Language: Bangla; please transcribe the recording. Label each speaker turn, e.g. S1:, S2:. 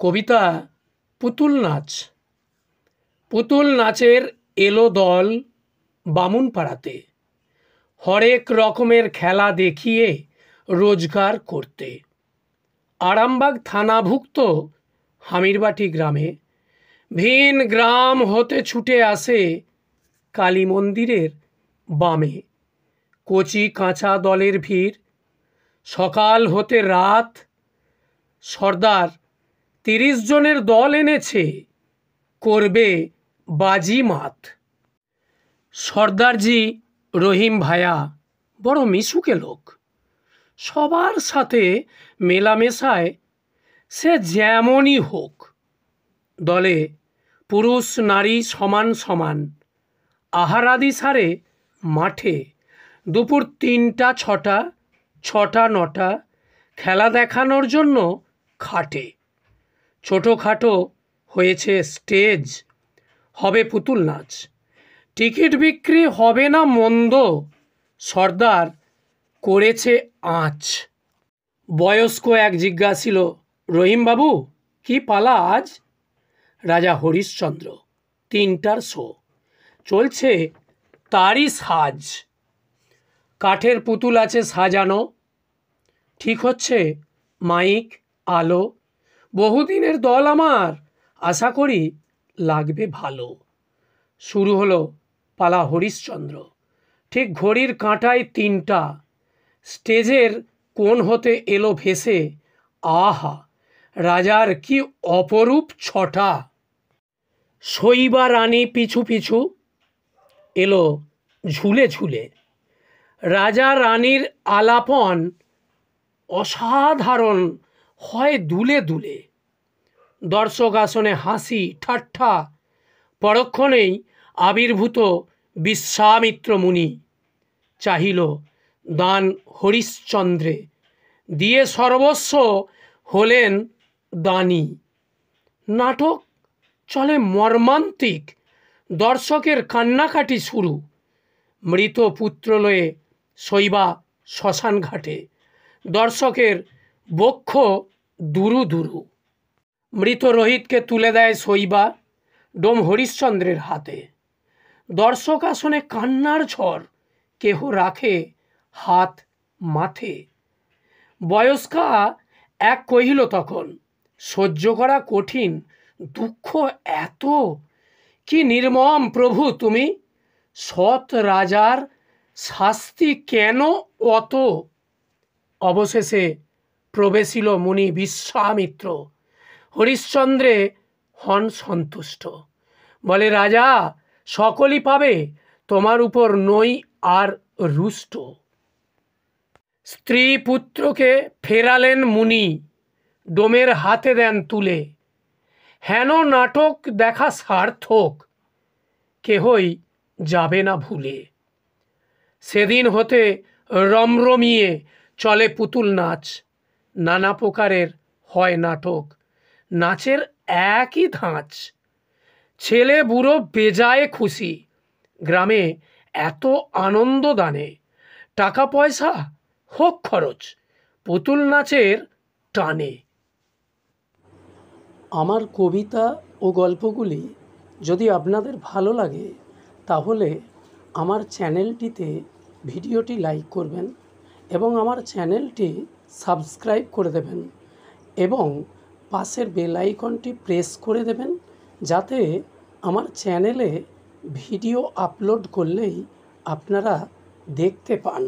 S1: কবিতা পুতুল নাচ। পুতুল নাচের এলো দল বামুনপাড়াতে, হরেক রকমের খেলা দেখিয়ে রোজগার করতে। আরামবাগ থানাভুক্ত হামিরবাটি গ্রামে ভিন গ্রাম হতে ছুটে আসে কালী মন্দিরের বামে। কচি কাঁচা দলের ভিড়, সকাল হতে রাত। সর্দার 30 জনের দল এনেছে, করবে বাজিমাত। সর্দারজি রহিম ভায়া বড় মিশুকে লোক, সবার সাথে মেলামেশায় সে যেমনই হোক। দলে পুরুষ নারী সমান সমান, আহারাদি সারে মাঠে দুপুর 3টা 6টা 6টা 9টা খেলা দেখানোর জন্য খাটে। ছোটোখাটো হয়েছে স্টেজ, হবে পুতুল নাচ। টিকিট বিক্রি হবে না মন্দ, সর্দার করেছে আঁচ। বয়স্ক এক জিজ্ঞাসিল, রহিমবাবু কি পালা আজ? রাজা হরিশ্চন্দ্র, 3টার শো চলছে, তারই সাজ। কাঠের পুতুল আছে সাজানো, ঠিক হচ্ছে মাইক আলো। বহুদিনের দল আমার, আশা করি লাগবে ভালো। শুরু হলো পালা হরিশ্চন্দ্র, ঠিক ঘড়ির কাঁটায় 3টা। স্টেজের কোণ হতে এলো ভেসে, আহা রাজার কি অপরূপ ছটা। শৈবা রানী পিছু পিছু এলো ঝুলে ঝুলে। রাজা রানীর আলাপন অসাধারণ হয় দুলে দুলে। দর্শক আসনে হাসি ঠাট্টা, পরক্ষণেই আবির্ভূত বিশ্বামিত্র মুনি। চাহিল দান হরিশ্চন্দ্রে, দিয়ে সর্বস্ব হলেন দানী। নাটক চলে মর্মান্তিক, দর্শকের কান্নাকাটি শুরু। মৃত পুত্র লয়ে শৈবা শ্মশান ঘাটে, দর্শকের বক্ষ দুরু দুরু। মৃত রোহিতকে তুলে দেয় শৈবা ডোম হরিশ্চন্দ্রের হাতে। দর্শক আসনে কান্নার ঝড়, কেহ রাখে হাত মাথে। বয়স্কা এক কহিল তখন, সহ্য করা কঠিন দুঃখ এত, কি নির্মম প্রভু তুমি, সৎ রাজার শাস্তি কেন অত? অবশেষে প্রবেশিল মুনি বিশ্বামিত্র, হরিশ্চন্দ্রে হন সন্তুষ্ট। বলে, রাজা সকলই পাবে, তোমার উপর নই আর রুষ্ট। স্ত্রী পুত্রকে ফেরালেন মুনি, ডোমের হাতে দেন তুলে। হেন নাটক দেখা সার্থক, কেহই যাবে না ভুলে। সেদিন হতে রমরমিয়ে চলে পুতুল নাচ, নানা প্রকারের হয় নাটক, নাচের একই ধাঁচ। ছেলে বুড়ো বেজায় খুশি, গ্রামে এত আনন্দ দানে। টাকা পয়সা হোক খরচ, পুতুল নাচের টানে। আমার কবিতা ও গল্পগুলি যদি আপনাদের ভালো লাগে, তাহলে আমার চ্যানেলটিতে ভিডিওটি লাইক করবেন এবং আমার চ্যানেলটি সাবস্ক্রাইব করে দেবেন এবং পাশের বেল আইকনটি প্রেস করে দেবেন, যাতে আমার চ্যানেলে ভিডিও আপলোড করলেই আপনারা দেখতে পান।